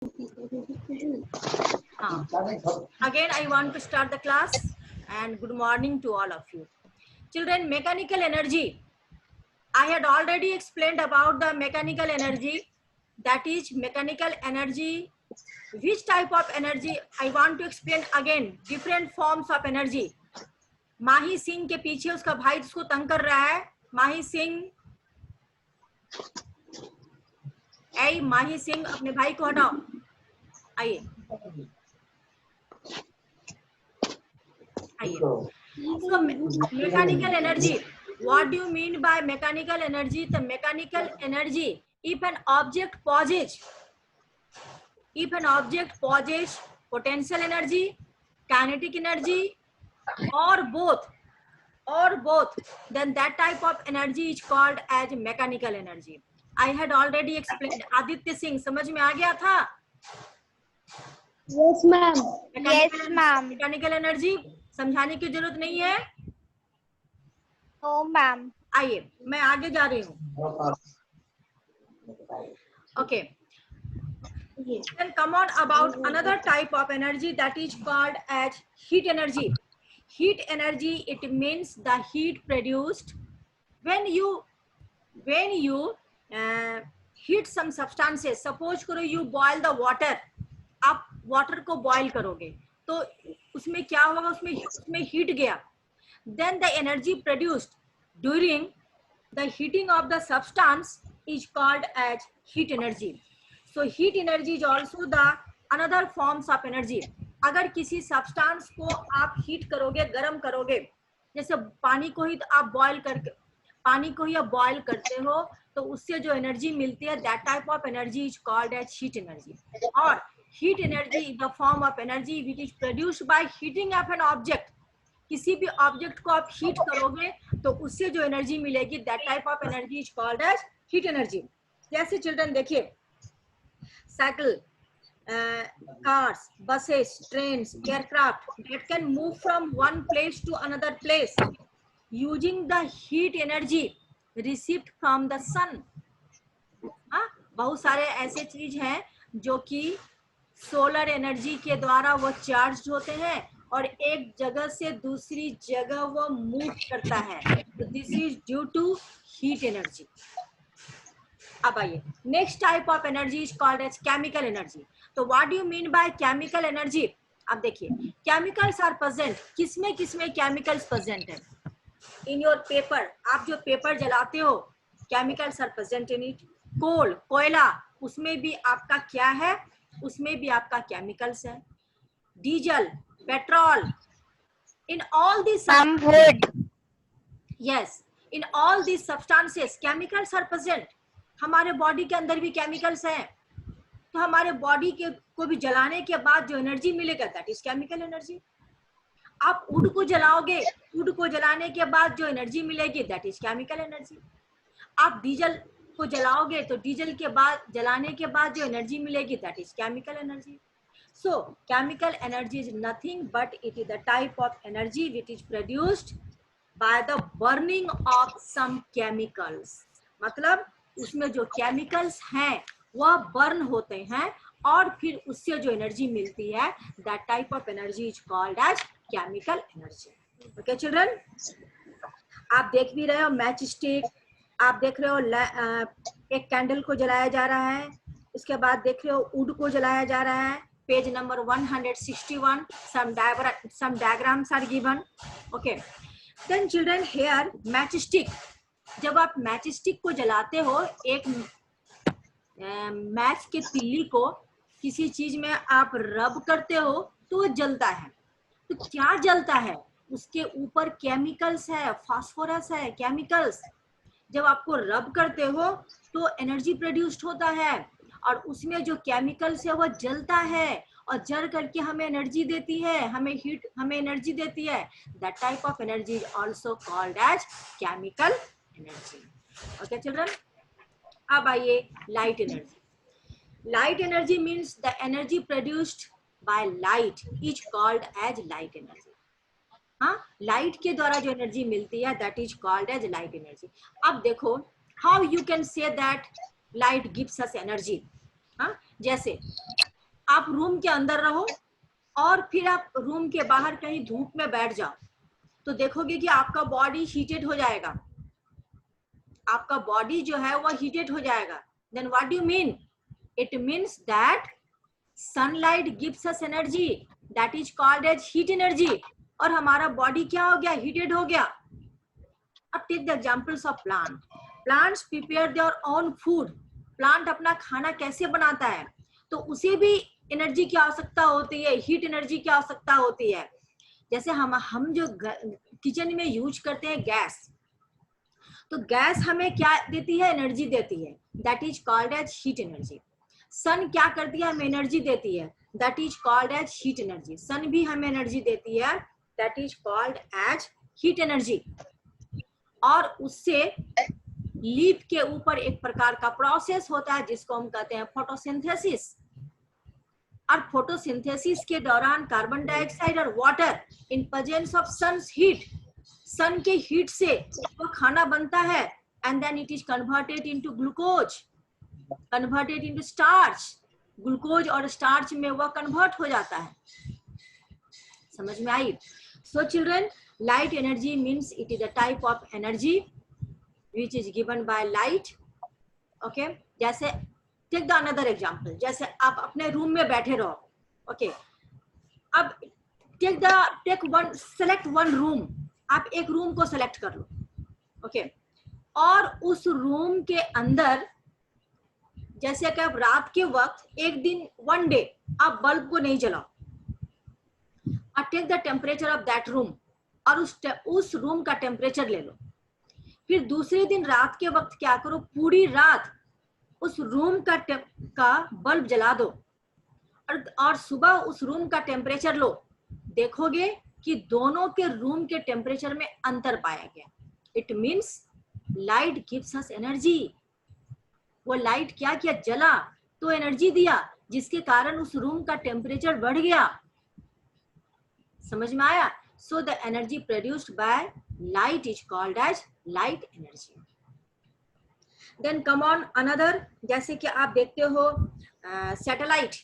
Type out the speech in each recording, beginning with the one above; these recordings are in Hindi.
Again, I want to start the class and good morning to all of you. Children, mechanical energy. I had already explained about the mechanical energy. That is mechanical energy. Which type of energy? I want to explain again. Different forms of energy. माही सिंह के पीछे उसका भाई उसको तंग कर रहा है. माही सिंह, ऐ माही सिंह, अपने भाई को हटाओ. आइए. So mechanical energy. What do you mean by mechanical energy? The mechanical energy, if an object pauses, potential energy, kinetic energy, or both, then that type of energy is called as mechanical energy. I had already explained. Aditya Singh, समझ में आ गया था? Yes, ma'am. Yes, ma'am. Mechanical energy समझाने की जरूरत नहीं है. No, ma'am. आइए, मैं आगे जा रही हूँ. Okay. Then come on about another type of energy that is called as heat energy. Heat energy, it means the heat produced when you heat some substances. Suppose करो you boil the water. आप water को boil करोगे तो उसमें क्या होगा? उसमें heat गया. Then the energy produced during the heating of the substance is called as heat energy. So heat energy is also the another forms of energy. अगर किसी सब्सटेंस को आप हीट करोगे, गर्म करोगे, जैसे पानी को ही आप बॉयल करते हो तो उससे जो एनर्जी मिलती है, that type of energy is called as heat energy. और heat energy is the form of energy which is produced by heating of an object. किसी भी ऑब्जेक्ट को आप हीट करोगे तो उससे जो एनर्जी मिलेगी, that type of energy is called as heat energy. जैसे चिल्ड्रन देखिए, cycle, cars, buses, trains, aircraft that can move from one place to another place using the heat energy received from the sun. बहुत सारे ऐसे चीज हैं जो कि सोलर एनर्जी के द्वारा वो चार्ज होते हैं और एक जगह से दूसरी जगह वो मूव करता है. तो this is due to heat energy. अब आइए, next type of energy is called as chemical energy. तो what do you mean by chemical energy? अब देखिए, केमिकल्स आर प्रेजेंट. किसमें केमिकल्स प्रेजेंट है? In your paper. आप जो पेपर जलाते हो, chemicals are present in it. कोयला, उसमें भी आपका क्या है? उसमें भी आपका केमिकल्स है. Diesel, petrol, in all this yes, in all this substances chemicals are present. हमारे बॉडी के अंदर भी केमिकल्स हैं. तो हमारे बॉडी के को भी जलाने के बाद जो एनर्जी मिलेगा, दैट इज केमिकल एनर्जी. आप वुड को जलाओगे, वुड को जलाने के बाद जो एनर्जी मिलेगी, दैट इज केमिकल एनर्जी. आप डीजल को जलाओगे तो डीजल के बाद जलाने के बाद जो एनर्जी मिलेगी, that is chemical energy. So chemical energy is nothing but it is the type of energy which is produced by the burning of some chemicals. मतलब उसमें जो केमिकल्स हैं वह बर्न होते हैं और फिर उससे जो एनर्जी मिलती है, that type of energy is called as chemical energy. Okay children, आप देख भी रहे हो मैच स्टिक, आप देख रहे हो एक कैंडल को जलाया जा रहा है, उसके बाद देख रहे हो वुड को जलाया जा रहा है. Page number 161, some diagrams are given. Okay, then children here match stick. जब आप मैच स्टिक को जलाते हो, एक मैच के तिल्ली को किसी चीज में आप रब करते हो तो वो जलता है. तो क्या जलता है? उसके ऊपर केमिकल्स है, फास्फोरस है, केमिकल्स. जब आपको रब करते हो तो एनर्जी प्रोड्यूस्ड होता है और उसमें जो केमिकल्स है वो जलता है और जल करके हमें एनर्जी देती है, हमें एनर्जी देती है. That type of energy is also called as chemical energy. Okay children, अब आइए light energy. Light energy means the energy produced by light is called as light energy. हाँ, लाइट के द्वारा जो एनर्जी मिलती है, that is called as light energy. अब देखो how you can say that light gives us energy. हाँ, जैसे आप रूम के अंदर रहो और फिर आप रूम के बाहर कहीं धूप में बैठ जाओ, तो देखोगे कि आपका बॉडी हीटेड हो जाएगा, आपका बॉडी जो है वो हीटेड हो जाएगा. Then what do you mean? It means that sunlight gives us energy, that is called as heat energy, और हमारा बॉडी क्या हो गया? हीटेड हो गया. अब take the examples of plant. Plants prepare their own food. Plant अपना खाना कैसे बनाता है? तो उसे भी एनर्जी की आवश्यकता होती है, हीट एनर्जी की आवश्यकता होती है. जैसे हम जो किचन में यूज करते हैं गैस, तो गैस हमें क्या देती है? एनर्जी देती है, that is called as heat energy. Sun क्या करती है? हमें एनर्जी देती है, that is called as heat energy. Sun भी हमें एनर्जी देती है, that is called as heat energy. और उससे लीफ के ऊपर एक प्रकार का प्रोसेस होता है जिसको हम कहते हैं फोटोसिंथेसिस. और फोटोसिंथेसिस के दौरान कार्बन डाइऑक्साइड और water in presence of sun's heat, sun के हीट से वो खाना बनता है, and then it is converted into glucose, converted into starch. Glucose और स्टार्च में वो कन्वर्ट हो जाता है. समझ में आई? So children, light energy means it is a type of energy which is given by light. Okay, जैसे take the another example. जैसे आप अपने रूम में बैठे रहो. Okay, अब select one room. आप एक रूम को सेलेक्ट कर लो. Okay, और उस रूम के अंदर जैसे कि आप रात के वक्त एक दिन one day आप बल्ब को नहीं जलाओ, और take the temperature of that room, और उस रूम का टेम्परेचर ले लो. फिर दूसरे दिन रात के वक्त क्या करो? पूरी रात उस रूम का बल्ब जला दो, और सुबह उस रूम का टेम्परेचर लो. देखोगे कि दोनों के रूम के टेम्परेचर में अंतर पाया गया. It means light gives us energy. वो लाइट क्या किया? जला तो एनर्जी दिया, जिसके कारण उस रूम का टेम्परेचर बढ़ गया. समझ में आया? So the energy produced by light is called as light energy. Then come on another, जैसे कि आप देखते हो सैटेलाइट.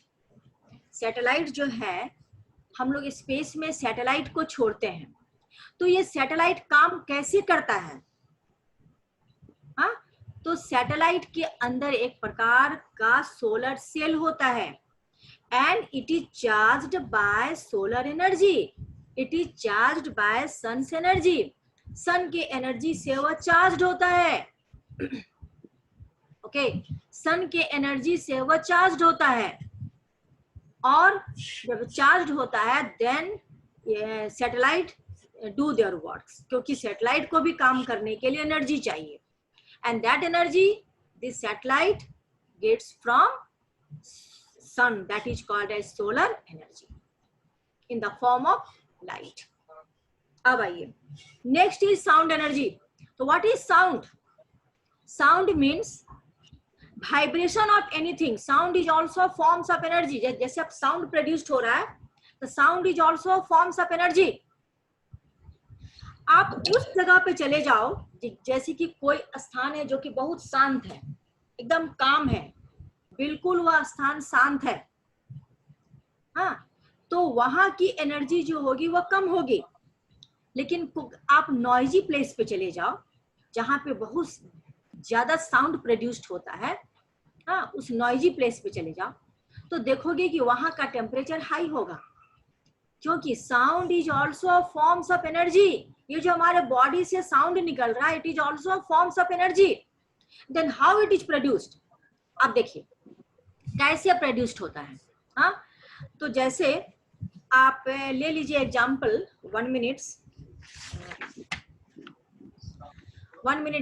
सैटेलाइट जो है, हम लोग स्पेस में सैटेलाइट को छोड़ते हैं, तो ये सैटेलाइट काम कैसे करता है? हाँ, तो सैटेलाइट के अंदर एक प्रकार का सोलर सेल होता है, and it is charged by solar energy. It is charged by sun's energy. Sun के एनर्जी से वह चार्ज्ड होता है. ओके, सन के एनर्जी से वह चार्ज्ड होता है, और जब चार्ज्ड होता है then satellite do their works, क्योंकि सैटेलाइट को भी काम करने के लिए एनर्जी चाहिए, and that energy this satellite gets from sun, that is called as solar energy in the form of light. अब आइए, नेक्स्ट इज साउंड एनर्जी. तो what is sound? Sound means vibration of anything. Sound is also forms of energy. जैसे अब साउंड प्रोड्यूस्ड हो रहा है, तो sound is also forms of energy. आप उस जगह पे चले जाओ, जैसे कि कोई स्थान है जो कि बहुत शांत है, एकदम काम है, बिल्कुल वह स्थान शांत है, हाँ, तो वहां की एनर्जी जो होगी वह कम होगी. लेकिन आप नॉइजी प्लेस पे चले जाओ जहां पे बहुत ज्यादा साउंड प्रोड्यूस्ड होता है, हाँ, उस नॉइजी प्लेस पे चले जाओ, तो देखोगे कि वहां का टेम्परेचर हाई होगा, क्योंकि sound is also forms of energy. ये जो हमारे बॉडी से साउंड निकल रहा है, it is also forms of energy. Then how it is produced? अब देखिए कैसे प्रोड्यूस्ड होता है. हाँ, तो जैसे आप ले लीजिए एग्जाम्पल 1 मिनट.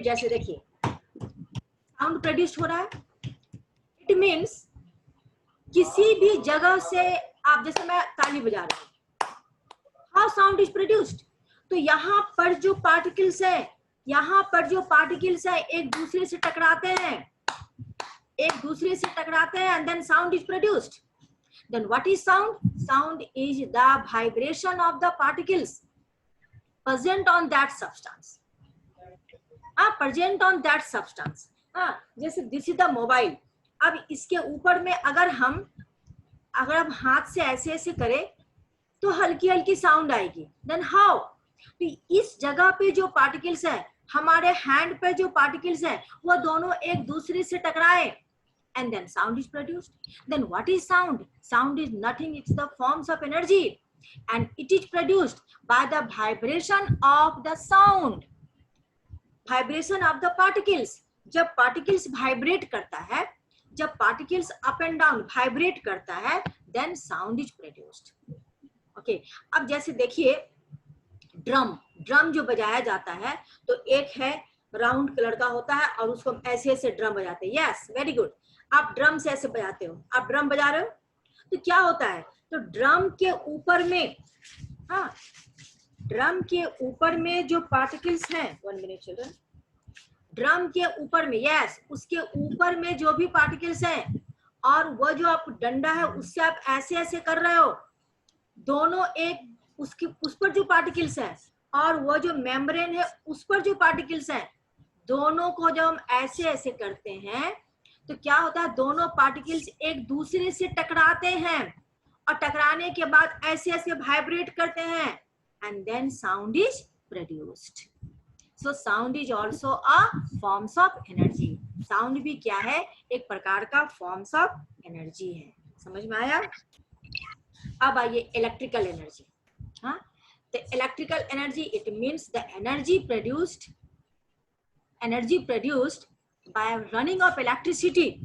जैसे देखिए साउंड प्रोड्यूस्ड हो रहा है, इट मीन्स किसी भी जगह से आप, जैसे मैं ताली बजा रही हूँ, हाउ साउंड इज प्रोड्यूस्ड? तो यहाँ पर जो पार्टिकल्स है एक दूसरे से टकराते हैं, and then sound is produced. Then what is sound? Sound is the vibration of the particles present on that substance. Present on that substance. जैसे this is the mobile. अब इसके ऊपर में अगर हम अगर आप हाथ से ऐसे ऐसे करें तो हल्की हल्की साउंड आएगी. Then how? इस जगह पे जो पार्टिकल्स है, हमारे हैंड पे जो पार्टिकल्स है, वो दोनों एक दूसरे से टकराए and then sound is produced. Then what is sound? Sound is nothing, it's the forms of energy and it is produced by the vibration of the sound. Vibration of the particles. जब particles vibrate करता है, जब particles up and down vibrate करता है, then sound is produced. Okay, अब जैसे देखिए ड्रम जो बजाया जाता है, तो एक है राउंड कलर का होता है और उसको ऐसे ऐसे ड्रम बजाते हैं. Yes, very good. आप ड्रम से ऐसे बजाते हो, आप ड्रम बजा रहे हो, तो क्या होता है, तो ड्रम के ऊपर में, हाँ, ड्रम के ऊपर में जो पार्टिकल्स हैं, 1 मिनट चिल्ड्रन, ड्रम के ऊपर में, यस, उसके ऊपर में जो भी पार्टिकल्स हैं, और वो जो आप डंडा है उससे आप ऐसे ऐसे कर रहे हो, दोनों एक उसकी उस पर जो पार्टिकल्स हैं और वो जो मेम्ब्रेन है उस पर जो पार्टिकल्स हैं, दोनों को जब हम ऐसे ऐसे करते हैं तो क्या होता है, दोनों पार्टिकल्स एक दूसरे से टकराते हैं और टकराने के बाद ऐसे ऐसे वाइब्रेट करते हैं and then sound is produced. So sound is also a forms of energy. Sound भी क्या है, एक प्रकार का फॉर्म्स ऑफ एनर्जी है. समझ में आया? अब आइए इलेक्ट्रिकल एनर्जी. हाँ, तो electrical energy it means the energy produced by running of electricity.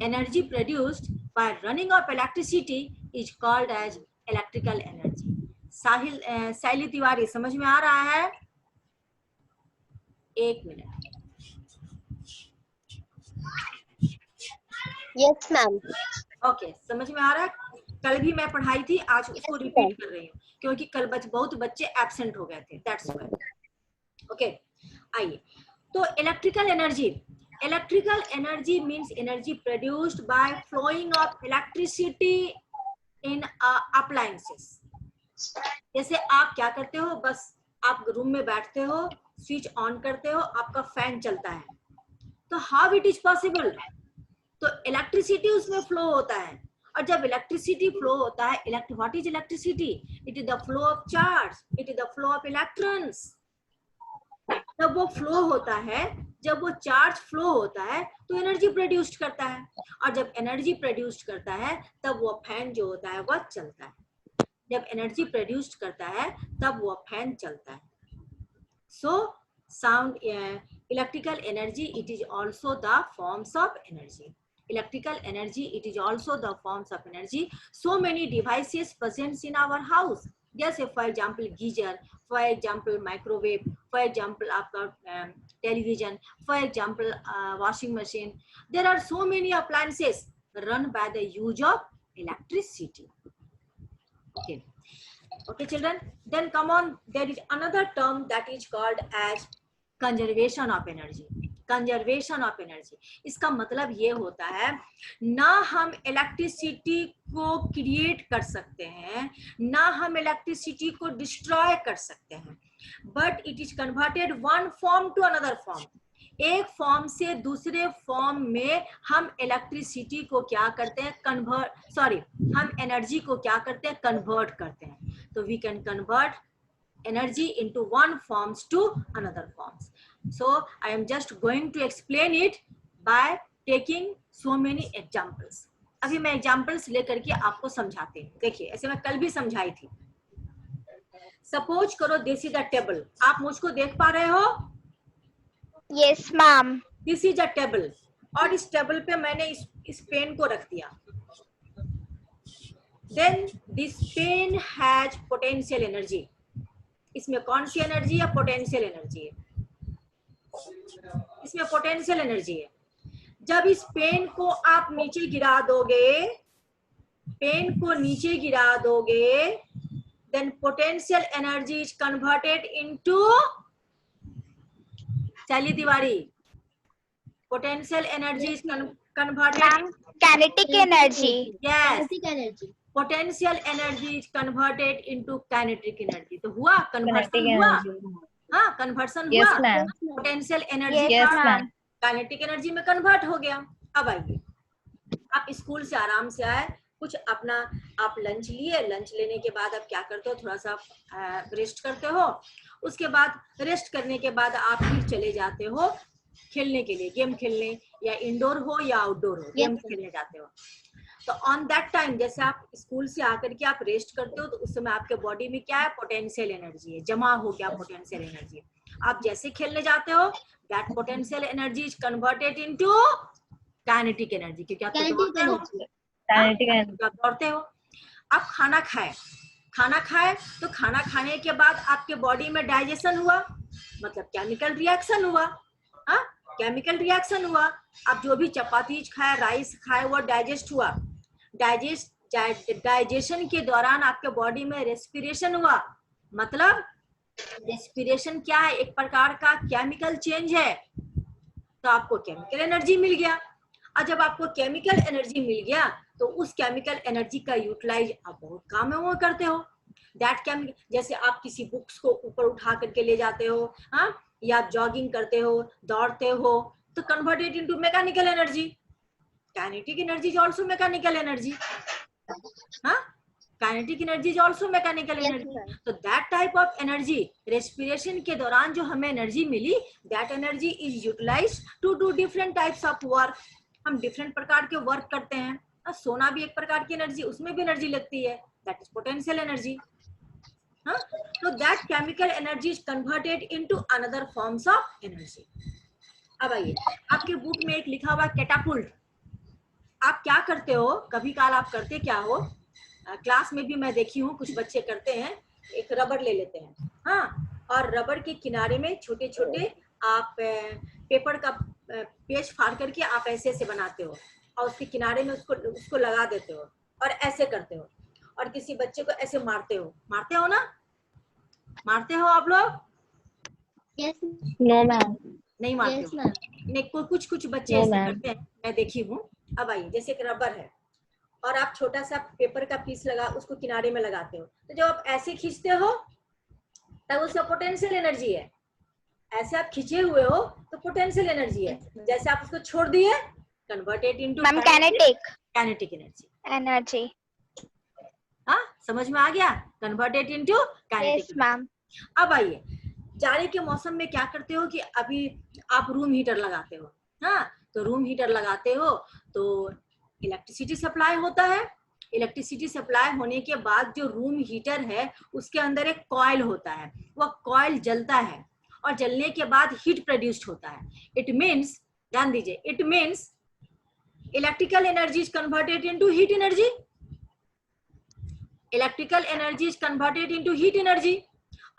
Energy produced by running of electricity is called as electrical energy. साहिल तिवारी, समझ में आ रहा है? एक मिनट. Yes ma'am. ओके, समझ में आ रहा है? कल भी मैं पढ़ाई थी, आज उसको रिपीट कर रही हूँ क्योंकि कल बहुत बच्चे एब्सेंट हो गए थे. That's why. ओके, आइए. तो electrical energy means energy produced by flowing of electricity in appliances. जैसे आप क्या करते हो, बस आप रूम में बैठते हो, स्विच ऑन करते हो, आपका फैन चलता है, तो हाउ इट इज पॉसिबल? तो इलेक्ट्रिसिटी उसमें फ्लो होता है, और जब इलेक्ट्रिसिटी फ्लो होता है, what is electricity? It is the flow of charge, it is the flow of electrons. जब वो फ्लो होता है, जब वो चार्ज फ्लो होता है तो एनर्जी प्रोड्यूस्ड करता है, और जब एनर्जी प्रोड्यूस्ड करता है तब वो फैन जो होता है वह चलता है. जब एनर्जी प्रोड्यूस्ड करता है तब वो फैन चलता है. So sound, electrical energy it is also the forms of energy. Electrical energy it is also the forms of energy. So many devices present in our house. जैसे for example geyser, for example microwave, for example आपका television, for example washing machine. There are so many appliances run by the use of electricity. Okay, okay children, then come on, there is another term that is called as conservation of energy. Conservation of energy, इसका मतलब ये होता है, ना हम इलेक्ट्रिसिटी को क्रिएट कर सकते हैं, ना हम इलेक्ट्रिसिटी को डिस्ट्रॉय कर सकते हैं, but it is converted one form to another form. एक फॉर्म से दूसरे फॉर्म में हम इलेक्ट्रिसिटी को क्या करते हैं, हम एनर्जी को क्या करते हैं, कन्वर्ट करते हैं. तो we can convert energy into one forms to another forms. So I am just going to explain it by taking so many examples. अभी मैं examples लेकर के आपको समझाते हैं. देखिए, ऐसे मैं कल भी समझाई थी. सपोज करो दिस इज अ टेबल. आप मुझको देख पा रहे हो? Yes ma'am. This is a table, और इस टेबल पे मैंने इस पेन को रख दिया. Then this pen has potential energy. इसमें कौन सी एनर्जी है? पोटेंशियल एनर्जी है. इसमें पोटेंशियल एनर्जी है. जब इस पेन को आप नीचे गिरा दोगे, पेन को नीचे गिरा दोगे, then potential energy is converted into, चलिए Tiwari, potential energy is converted kinetic energy. Yes, potential energy is converted into kinetic energy. तो हुआ कन्वर्सन, हुआ. हाँ, कन्वर्सन हुआ. पोटेंशियल एनर्जी काइनेटिक एनर्जी में कन्वर्ट हो गया. अब आइए, आप स्कूल से आराम से आए, कुछ अपना आप लंच लिए, लंच लेने के बाद आप क्या करते हो, थोड़ा सा रेस्ट करते हो, उसके बाद रेस्ट करने के बाद आप फिर चले जाते हो खेलने के लिए, गेम खेलने, या इंडोर हो या आउटडोर हो, गेम खेलने जाते हो। तो ऑन दैट टाइम जैसे आप स्कूल से आकर के आप रेस्ट करते हो, तो उस समय आपके बॉडी में क्या है, पोटेंशियल एनर्जी है, जमा हो गया पोटेंशियल एनर्जी। आप जैसे खेलने जाते हो, that potential energy is converted into kinetic energy, क्योंकि आप दौड़ते हो। आप खाना खाए तो खाना खाने के बाद आपके बॉडी में डाइजेशन हुआ, मतलब केमिकल रिएक्शन हुआ। केमिकल रिएक्शन हुआ, आप जो भी चपाती खाए, राइस खाए, वो डाइजेस्ट हुआ। डाइजेशन के दौरान आपके बॉडी में रेस्पिरेशन हुआ, मतलब रेस्पिरेशन क्या है, एक प्रकार का केमिकल चेंज है, तो आपको केमिकल एनर्जी मिल गया। और जब आपको केमिकल एनर्जी मिल गया तो उस केमिकल एनर्जी का यूटिलाइज आप बहुत कामों में करते हो। दैट केमिकल, जैसे आप किसी बुक्स को ऊपर उठा करके ले जाते हो, या आप जॉगिंग करते हो, दौड़ते हो, तो converted into mechanical energy. Kinetic energy is also mechanical energy. Kinetic energy is also mechanical energy. तो that type of energy, respiration के दौरान जो हमें एनर्जी मिली, that energy is utilized to do different types of work. हम डिफरेंट प्रकार के वर्क करते हैं। सोना भी एक प्रकार की एनर्जी, उसमें भी एनर्जी लगती है, दैट इज पोटेंशियल एनर्जी। तो that chemical energy is converted into another forms of energy. अब आइए, आपके बुक में एक लिखा हुआ कैटापुल्ट। आप क्या करते हो, कभी काल आप करते क्या हो, क्लास में भी मैं देखी हूँ कुछ बच्चे करते हैं, एक रबर ले लेते हैं, और रबर के किनारे में छोटे छोटे आप पेपर का पेज फाड़ करके आप ऐसे ऐसे बनाते हो, और उसके किनारे में उसको लगा देते हो, और ऐसे करते हो, और किसी बच्चे को ऐसे मारते हो ना, मारते हो आप लोग? No ma'am. नहीं मारते हो? नहीं, कुछ बच्चे ऐसे करते हैं, मैं देखी हूँ। अब आइए, जैसे एक रबर है और आप छोटा सा पेपर का पीस लगा उसको किनारे में लगाते हो, तो जब आप ऐसे खींचते हो तब उसका पोटेंशियल एनर्जी है। ऐसे आप खींचे हुए हो तो पोटेंशियल एनर्जी है, जैसे आप उसको छोड़ दिए, कन्वर्टेड इनटू काइनेटिक एनर्जी। समझ में आ गया? Converted into kinetic. अब आइए, जाड़े के मौसम में क्या करते हो कि अभी आप रूम हीटर लगाते हो, तो रूम हीटर लगाते हो तो इलेक्ट्रिसिटी सप्लाई होता है। इलेक्ट्रिसिटी सप्लाई होने के बाद जो रूम हीटर है उसके अंदर एक कॉइल होता है, वह कॉइल जलता है और जलने के बाद हीट प्रोड्यूस्ड होता है। इट मीन्स, ध्यान दीजिए, it means electrical energy is converted into heat energy. Electrical energy is converted into heat energy,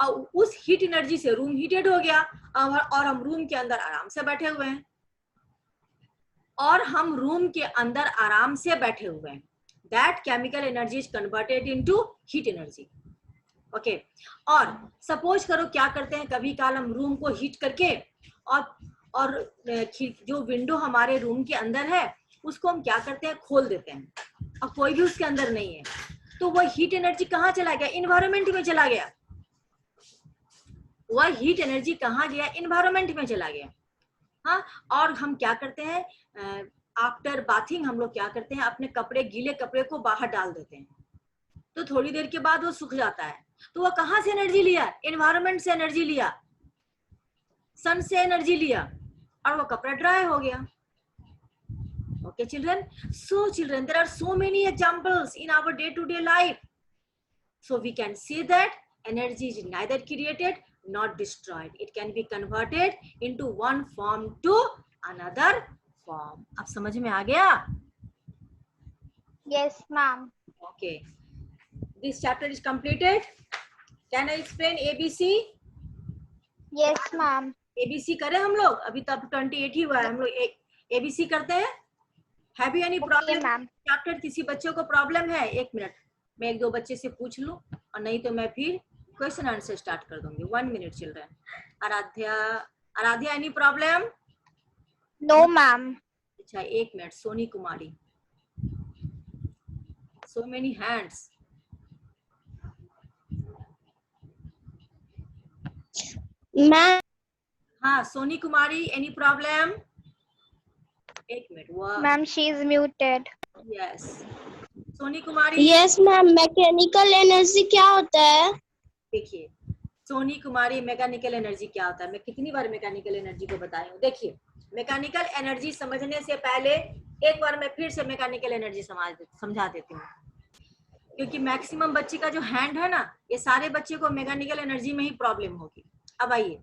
और उस हीट एनर्जी से रूम हीटेड हो गया, और हम रूम के अंदर आराम से बैठे हुए हैं, that chemical energy is converted into heat energy. Okay, और सपोज करो क्या करते हैं, कभी काल हम रूम को हीट करके और जो विंडो हमारे रूम के अंदर है उसको हम क्या करते हैं, खोल देते हैं, और कोई भी उसके अंदर नहीं है, तो वह हीट एनर्जी कहाँ चला गया, इन्वायरमेंट में चला गया। वह हीट एनर्जी कहाँ गया, इन्वायरमेंट में चला गया। और हम क्या करते हैं, आफ्टर बाथिंग हम लोग क्या करते हैं, अपने कपड़े, गीले कपड़े को बाहर डाल देते हैं, तो थोड़ी देर के बाद वो सूख जाता है, तो वह कहाँ से एनर्जी लिया, इन्वायरमेंट से एनर्जी लिया, सन से एनर्जी लिया, और वो कपड़ा ड्राई हो गया। Okay, children. So, children, there are so many examples in our day-to-day life. So, we can see that energy is neither created nor destroyed. It can be converted into one form to another form. अब समझ में आ गया? Yes, ma'am. Okay. This chapter is completed. Can I explain ABC? Yes, ma'am. ABC करें हम लोग? अभी तक 28 ही हुआ है, हम लोग ABC करते हैं। Have you any problem? Chapter किसी बच्चे को प्रॉब्लम है? एक मिनट, मैं एक दो बच्चे से पूछ लूं, और नहीं तो मैं फिर क्वेश्चन आंसर स्टार्ट कर दूंगी। 1 minute children. Aaradhya any problem? No ma'am. अच्छा, एक minute. Soni Kumari, so many hands. Ma'am. हाँ, सोनी कुमारी, एनी प्रॉब्लम? एक minute. Ma'am, she is muted. Yes, Soni Kumari, yes ma'am, mechanical energy क्या होता है? देखिए सोनी कुमारी, मैकेनिकल एनर्जी क्या होता है, मैं कितनी बार मैकेनिकल एनर्जी को बताई हूँ। देखिए मैकेनिकल एनर्जी समझने से पहले एक बार मैं फिर से मैकेनिकल एनर्जी समझा देती हूँ, क्योंकि मैक्सिमम बच्चे का जो हैंड है ना, ये सारे बच्चे को मैकेनिकल एनर्जी में ही प्रॉब्लम होगी। अब आइए,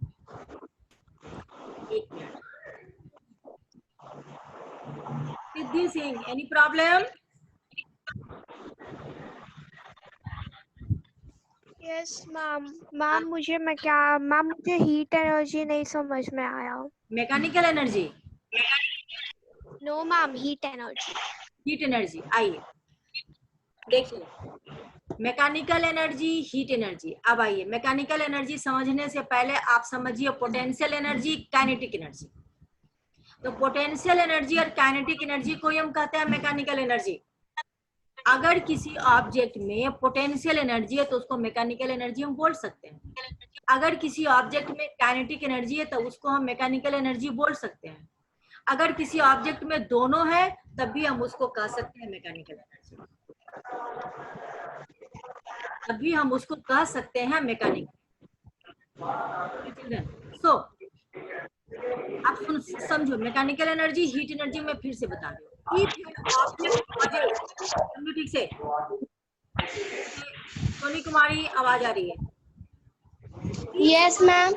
एक minute, Siddhi Singh, any problem? Yes ma'am. Ma'am मुझे हीट एनर्जी नहीं समझ में आया। Mechanical energy, no ma'am, heat energy. Heat energy, आइए देखिए, मैकेनिकल एनर्जी, हीट एनर्जी। अब आइए, मैकेनिकल एनर्जी समझने से पहले आप समझिए पोटेंशियल एनर्जी, काइनेटिक एनर्जी। तो पोटेंशियल एनर्जी और काइनेटिक एनर्जी को हम कहते हैं मैकेनिकल एनर्जी। अगर किसी ऑब्जेक्ट में पोटेंशियल एनर्जी है तो उसको मैकेनिकल एनर्जी हम बोल सकते हैं। अगर किसी ऑब्जेक्ट में काइनेटिक एनर्जी है तो उसको हम मैकेनिकल एनर्जी बोल सकते हैं। अगर किसी ऑब्जेक्ट में दोनों है तब भी हम उसको कह सकते हैं मैकेनिकल एनर्जी, तभी हम उसको कह सकते हैं मैकेनिकल। सो आप समझो, मैकेनिकल एनर्जी, हीट एनर्जी में फिर से बता रही हूँ। ठीक से सोनी कुमारी, आवाज आ रही है? Yes ma'am.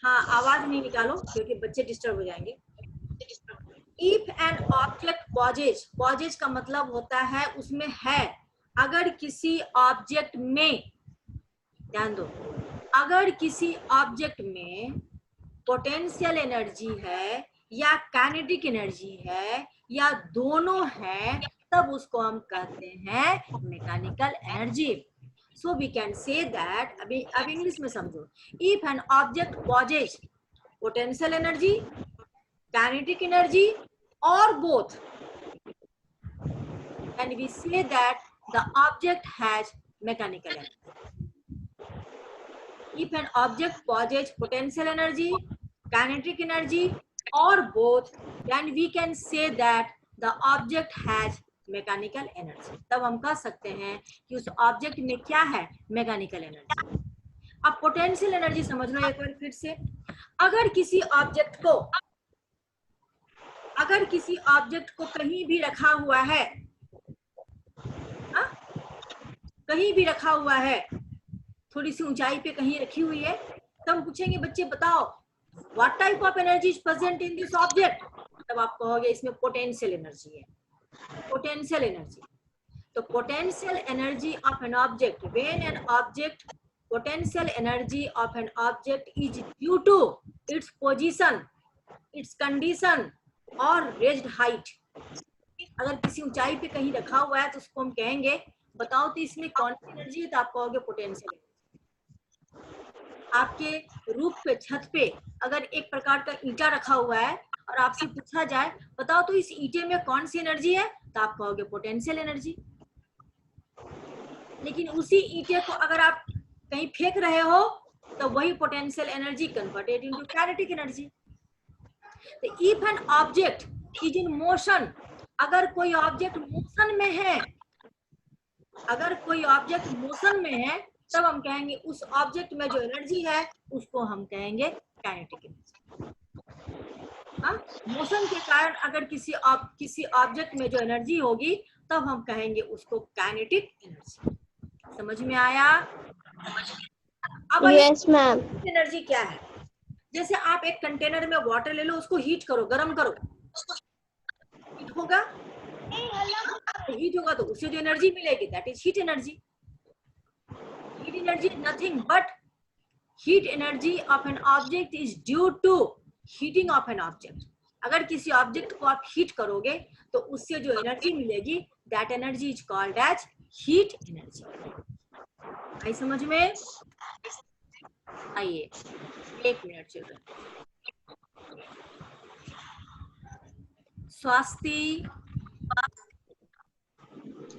हाँ, आवाज नहीं निकालो क्योंकि बच्चे डिस्टर्ब हो जाएंगे। If an object possesses, possesses का मतलब होता है उसमें है। अगर किसी ऑब्जेक्ट में, ध्यान दो, अगर किसी ऑब्जेक्ट में पोटेंशियल एनर्जी है या काइनेटिक एनर्जी है या दोनों है, तब उसको हम कहते हैं mechanical energy. So we can say that, अब इंग्लिश में समझो, if an object possesses potential energy, kinetic energy or both, and we say that the object has mechanical energy. If an object possesses potential energy, kinetic energy or both, then we can say that the object has mechanical energy. तब हम कह सकते हैं कि उस ऑब्जेक्ट में क्या है, मैकेनिकल एनर्जी। अब पोटेंशियल एनर्जी समझ लो एक बार फिर से। अगर किसी ऑब्जेक्ट को कहीं भी रखा हुआ है, कहीं भी रखा हुआ है, थोड़ी सी ऊंचाई पे कहीं रखी हुई है, तो हम पूछेंगे बच्चे बताओ what type of energy is present in this object, तब आप कहोगे इसमें पोटेंशियल एनर्जी है, पोटेंशियल एनर्जी। तो potential energy of an object, when an object, potential energy of an object is due to its position, its condition or raised height। अगर किसी ऊंचाई पे कहीं रखा हुआ है तो उसको हम कहेंगे बताओ तो इसमें कौन सी एनर्जी है, तो आप कहोगे पोटेंशियल एनर्जी। आपके रूफ पे, छत पे अगर एक प्रकार का ईंटा रखा हुआ है और आपसे पूछा जाए बताओ तो इस ईंटे में कौन सी एनर्जी है, तो आप कहोगे पोटेंशियल एनर्जी। लेकिन उसी ईंटे को अगर आप कहीं फेंक रहे हो तो वही potential energy converted into kinetic energy. तो if an object is in motion, अगर कोई ऑब्जेक्ट मोशन में है, अगर कोई ऑब्जेक्ट मोशन में है, तब हम कहेंगे उस ऑब्जेक्ट में जो एनर्जी है उसको हम कहेंगे काइनेटिक एनर्जी। मोशन के कारण अगर किसी ऑब्जेक्ट में जो एनर्जी होगी तब हम कहेंगे उसको काइनेटिक एनर्जी। समझ में आया? अब यस मैम। एनर्जी क्या है? जैसे आप एक कंटेनर में वाटर ले लो, उसको हीट करो, गर्म करो, हीट होगा, हीट होगा तो उससे जो एनर्जी मिलेगी that is heat energy. Heat energy is nothing but heat energy of an object is due to heating of an object. अगर किसी ऑब्जेक्ट को आप हीट करोगे तो उससे जो एनर्जी मिलेगी that energy is called as heat energy. आई समझ में? आइए एक मिनट चिल्ड्रन।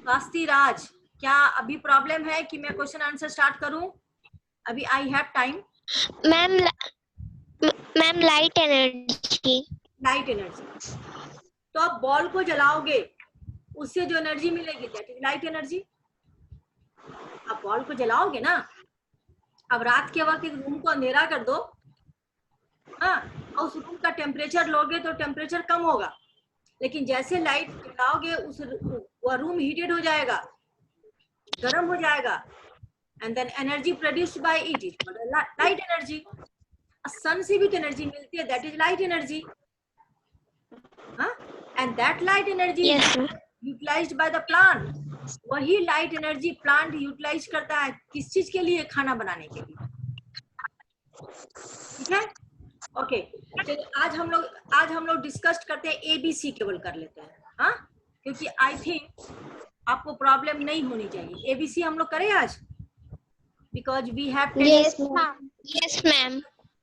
स्वास्थी राज, क्या अभी प्रॉब्लम है कि मैं क्वेश्चन आंसर स्टार्ट करूं? अभी I have time. Ma'am light energy. Light energy, तो आप बॉल को जलाओगे उससे जो एनर्जी मिलेगी दैट इज लाइट एनर्जी। आप बॉल को जलाओगे ना, अब रात के वक्त एक रूम को अंधेरा कर दो, हाँ, और उस रूम का टेम्परेचर लोगे तो टेम्परेचर कम होगा, लेकिन जैसे लाइट जलाओगे उस वह रूम हीटेड हो जाएगा, गर्म हो जाएगा, and then energy produced by it is light energy. Sun से भी तो एनर्जी मिलती है, that is light energy, and that light energy utilized by the plant. वही लाइट एनर्जी प्लांट यूटिलाइज करता है किस चीज के लिए? खाना बनाने के लिए। ठीक है, ओके। चलिए आज हम लोग डिस्कस करते हैं एबीसी केवल कर लेते हैं, हाँ, क्योंकि आई थिंक आपको प्रॉब्लम नहीं होनी चाहिए। एबीसी हम लोग करें आज, because we have Yes, ma'am. Yes, ma'am.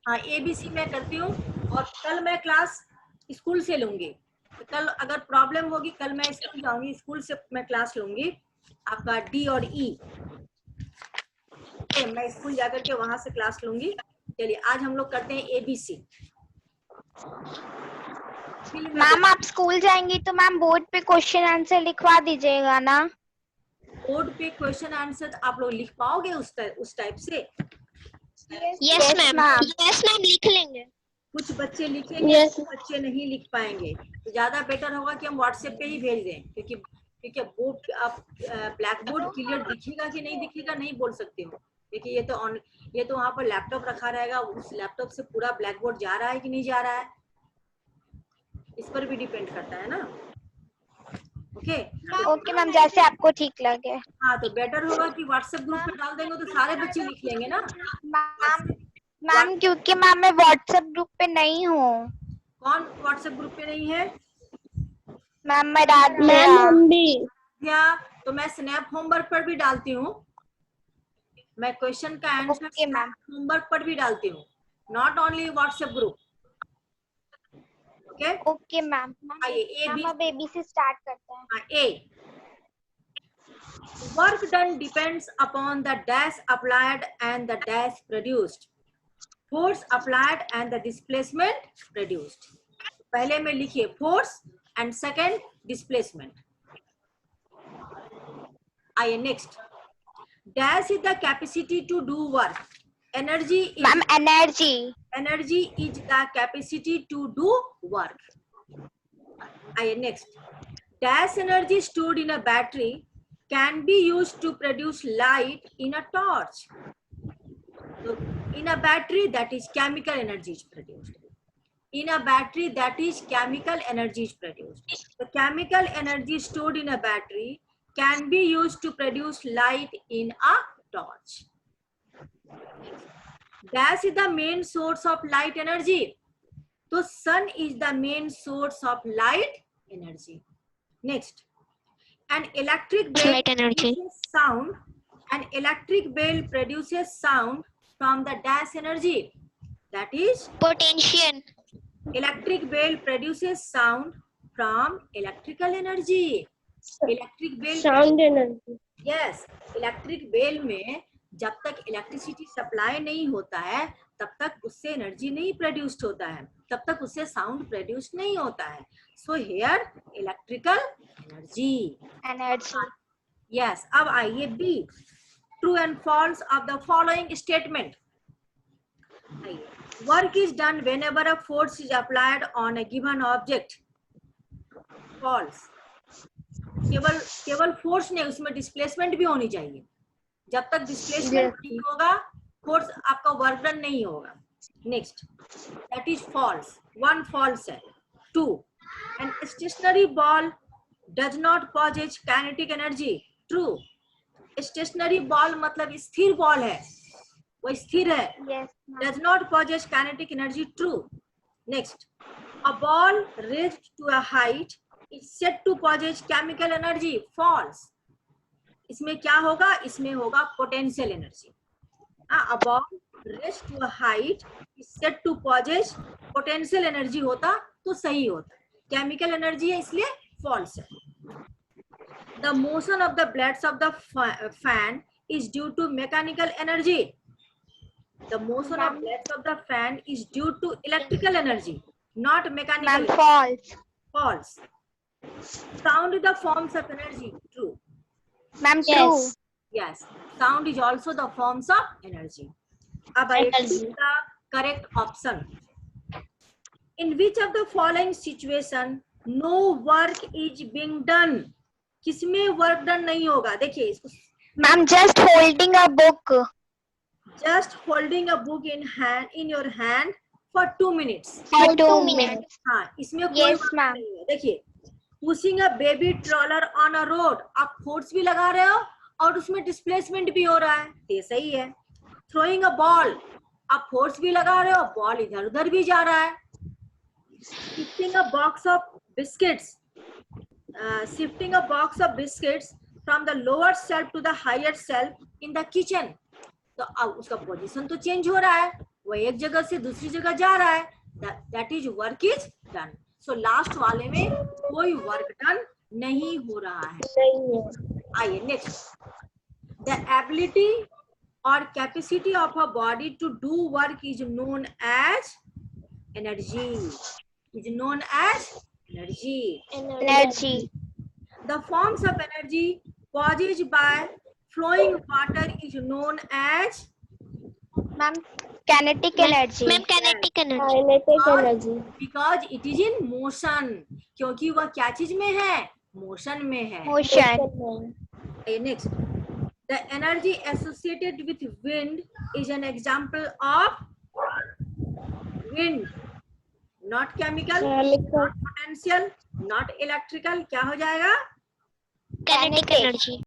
हाँ, एबीसी मैं करती हूँ और कल मैं क्लास स्कूल से लूंगी। तो कल अगर प्रॉब्लम होगी, कल मैं स्कूल जाऊंगी, स्कूल से मैं क्लास लूंगी आपका डी और ई। मैं स्कूल जाकर के वहां से क्लास लूंगी। चलिए आज हम लोग करते हैं एबीसी। मैम आप स्कूल जाएंगी तो मैम बोर्ड पे क्वेश्चन आंसर लिखवा दीजिएगा ना। बोर्ड पे क्वेश्चन आंसर आप लोग लिख पाओगे उस टाइप से? Yes, ma'am. Yes, ma'am. लिख लेंगे। कुछ बच्चे लिखेंगे, कुछ बच्चे नहीं लिख पाएंगे, तो ज्यादा बेटर होगा कि हम व्हाट्सएप पे ही भेज दें, क्योंकि बोर्ड आप ब्लैक बोर्ड क्लियर दिखेगा कि नहीं दिखेगा नहीं बोल सकते हो। देखिए ये तो वहाँ पर लैपटॉप रखा रहेगा, उस लैपटॉप से पूरा ब्लैक बोर्ड जा रहा है कि नहीं जा रहा है, इस पर भी डिपेंड करता है ना। ओके मैम, जैसे आपको ठीक लगे। हाँ, तो बेटर होगा कि व्हाट्सएप ग्रुप पे डाल देंगे तो सारे बच्चे लिख लेंगे ना। मैम क्योंकि मैम मैं व्हाट्सएप ग्रुप पे नहीं हूँ। कौन व्हाट्सएप ग्रुप पे नहीं है? मैम मैं डाल या तो मैं स्नैप होमवर्क पर भी डालती हूँ, मैं क्वेश्चन का आंसर स्नैप होमवर्क पर भी डालती हूँ, not only WhatsApp group. Okay ma'am. आइए अब एबीसी स्टार्ट करते हैं। ए, work done depends upon the dash applied and the dash produced, force applied and the displacement produced। पहले में लिखिए force and second displacement। आइए next, dash is the capacity to do work, energy is ma'am energy is the capacity to do work। आइए next, dash energy stored in a battery can be used to produce light in a torch। So, in a battery that is chemical energy is produced. In a battery that is chemical energy is produced. The chemical energy stored in a battery can be used to produce light in a torch। Dash is the main source of light energy. So sun is the main source of light energy। Next, an electric bell produces sound. An electric bell produces sound from the dash energy, that is Potential. electric bell produces sound from electrical energy। electric bell Sound energy. yes, electric bell में जब तक इलेक्ट्रिसिटी सप्लाई नहीं होता है तब तक उससे एनर्जी नहीं प्रोड्यूस्ड होता है, तब तक उससे साउंड प्रोड्यूस नहीं होता है। So here electrical energy. Yes, अब आइए B, true and false of the following statement. Work is done whenever a force is applied on a given object. False. केवल फोर्स नहीं, उसमें डिस्प्लेसमेंट भी होनी चाहिए। जब तक डिस्प्लेसमेंट नहीं होगा फोर्स आपका वर्क डन नहीं होगा। Next, that is false, one false है। Two, an stationary ball does not possess kinetic energy. True, stationary ball मतलब स्थिर बॉल है, वो स्थिर है, does not possess kinetic energy. True. Next, a ball raised to a height is said to possess chemical energy. False. इसमें क्या होगा? इसमें होगा potential energy. A ball raised to a height is said to possess potential energy होता तो सही होता, केमिकल एनर्जी है इसलिए फॉल्स है। The motion of the blades of the fan is due to mechanical energy. The motion of blades of the fan is due to electrical energy, not mechanical. False. False. Sound is the forms of energy. True. Ma'am, true. Yes. Sound is also the forms of energy. अब आइए Energy. the correct option. In which of the following situation no work is being done? किसमें work done नहीं होगा? देखिए इसको. Ma'am, just holding a book. Just holding a book in your hand for 2 minutes. For 2 minutes. हाँ, इसमें कोई Yes, work ma'am. नहीं है. देखिए, pushing a baby stroller on a road, आप force भी लगा रहे हो और उसमें displacement भी हो रहा है, ये सही है. Throwing a ball, आप force भी लगा रहे हो, ball इधर उधर भी जा रहा है. Shifting a box of biscuits, from the lower shelf to the higher shelf in the kitchen. तो अब उसका पोजीशन तो चेंज हो रहा है, वो एक जगह से दूसरी जगह जा रहा है. That is work is done. So last वाले में कोई वर्क डन नहीं हो रहा है. आइए नेक्स्ट. द एबिलिटी और capacity of a body to do work is known as energy. Is known as energy. Energy. The forms of energy caused by flowing water is known as Ma'am, kinetic energy. Ma'am, kinetic energy. Kinetic energy. because it is in motion. क्योंकि वह क्या चीज में है? मोशन में है. Motion. Next, the energy associated with wind is an example of wind. Not chemical, not potential, not electrical. क्या हो जाएगा? Kinetic energy.